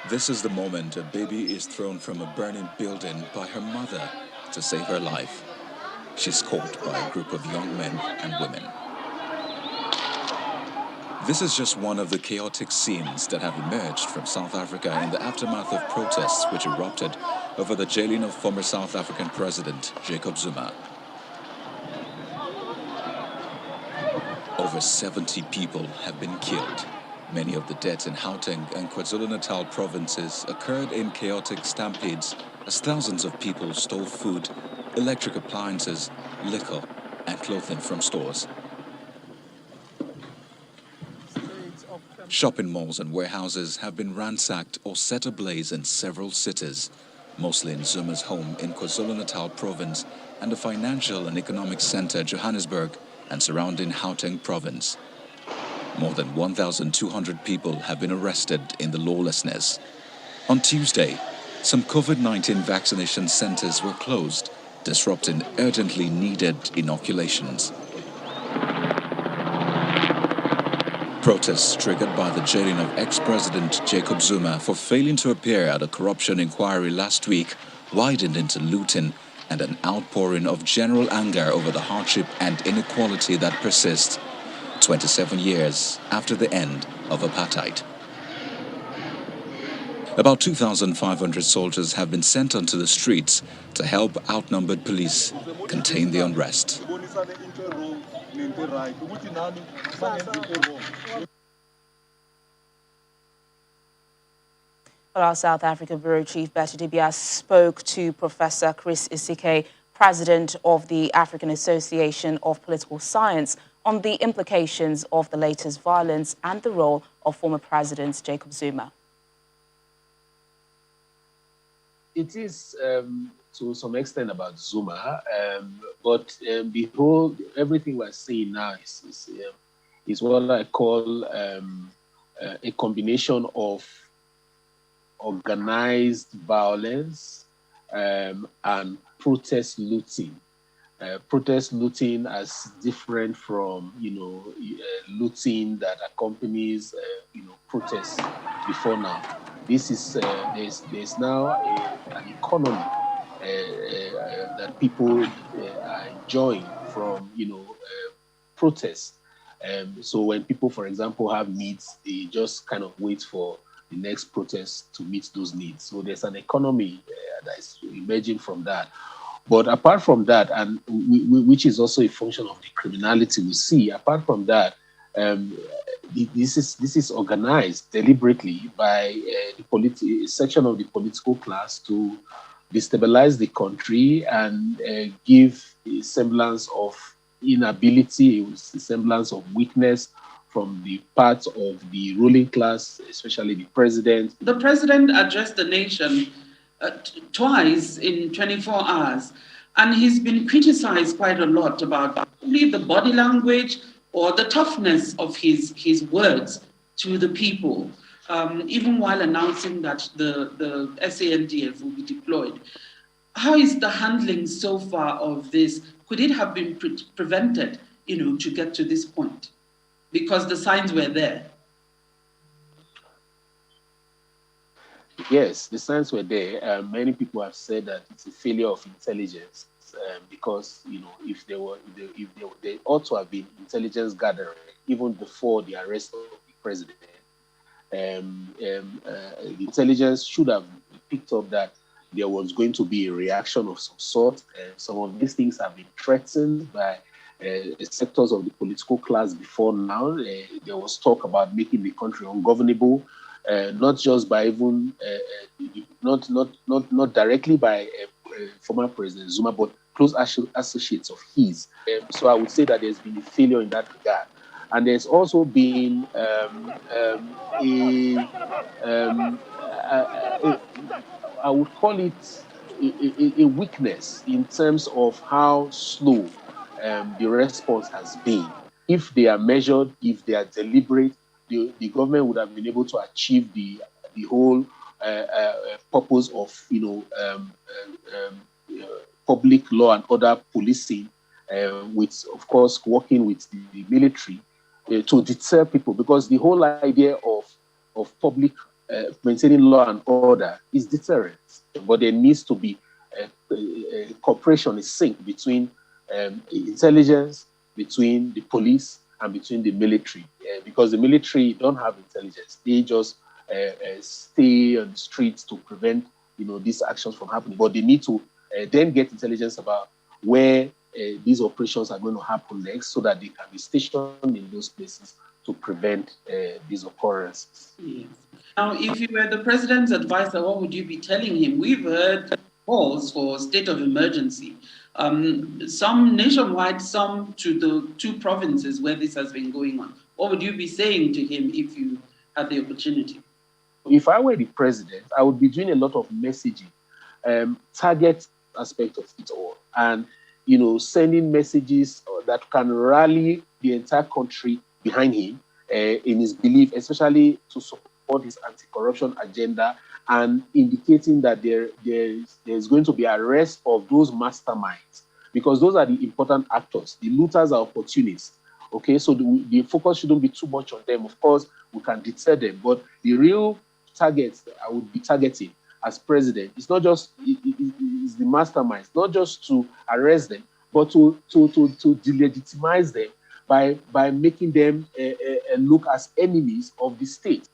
This is the moment a baby is thrown from a burning building by her mother to save her life. She's caught by a group of young men and women. This is just one of the chaotic scenes that have emerged from South Africa in the aftermath of protests which erupted over the jailing of former South African President Jacob Zuma. Over 70 people have been killed. Many of the deaths in Gauteng and KwaZulu-Natal provinces occurred in chaotic stampedes as thousands of people stole food, electric appliances, liquor, and clothing from stores. Shopping malls and warehouses have been ransacked or set ablaze in several cities, mostly in Zuma's home in KwaZulu-Natal province and the financial and economic center Johannesburg and surrounding Gauteng province. More than 1,200 people have been arrested in the lawlessness. On Tuesday, some COVID-19 vaccination centers were closed, disrupting urgently needed inoculations. Protests triggered by the jailing of ex-president Jacob Zuma for failing to appear at a corruption inquiry last week widened into looting and an outpouring of general anger over the hardship and inequality that persists 27 years after the end of apartheid. About 2,500 soldiers have been sent onto the streets to help outnumbered police contain the unrest. Well, our South Africa Bureau Chief Betty Dibia spoke to Professor Chris Isike, President of the African Association of Political Science, on the implications of the latest violence and the role of former President Jacob Zuma. It is to some extent about Zuma, but everything we're seeing now is what I call a combination of organized violence and protest looting. Protest looting as different from looting that accompanies protests before now. This is there's now an economy that people are enjoying from protests. So when people, for example, have needs, they just kind of wait for the next protest to meet those needs. So there's an economy that is emerging from that. But apart from that, and which is also a function of the criminality we see, apart from that, this is organized deliberately by a section of the political class to destabilize the country and give a semblance of inability, a semblance of weakness from the part of the ruling class, especially the president. The president addressed the nation twice in 24 hours, and he's been criticized quite a lot about probably the body language or the toughness of his words to the people, even while announcing that the SANDF will be deployed. How is the handling so far of this? Could it have been prevented, to get to this point? Because the signs were there. Yes, the signs were there. Many people have said that it's a failure of intelligence because if there ought to have been intelligence gathering even before the arrest of the president. The intelligence should have picked up that there was going to be a reaction of some sort. Some of these things have been threatened by sectors of the political class before now. There was talk about making the country ungovernable. Not just by even not directly by former President Zuma, but close associates of his. So I would say that there's been a failure in that regard, and there's also been I would call it a weakness in terms of how slow the response has been. If they are measured, if they are deliberate, the government would have been able to achieve the whole purpose of public law and order policing, with of course working with the military to deter people, because the whole idea of public maintaining law and order is deterrence. But there needs to be cooperation, a sync between intelligence, between the police, and between the military. Because the military don't have intelligence; they just stay on the streets to prevent, these actions from happening. But they need to then get intelligence about where these operations are going to happen next, so that they can be stationed in those places to prevent these occurrences. Yes. Now, if you were the president's advisor, what would you be telling him? We've heard calls for state of emergency, some nationwide, some to the 2 provinces where this has been going on. What would you be saying to him if you had the opportunity? If I were the president, I would be doing a lot of messaging, target aspect of it all, and sending messages that can rally the entire country behind him in his belief, especially to support his anti-corruption agenda, and indicating that there's going to be arrest of those masterminds, because those are the important actors. The looters are opportunists. Okay, so the focus shouldn't be too much on them. Of course, we can deter them, but the real targets that I would be targeting as president, it's not just it's the masterminds, not just to arrest them, but to delegitimize them by making them look as enemies of the state.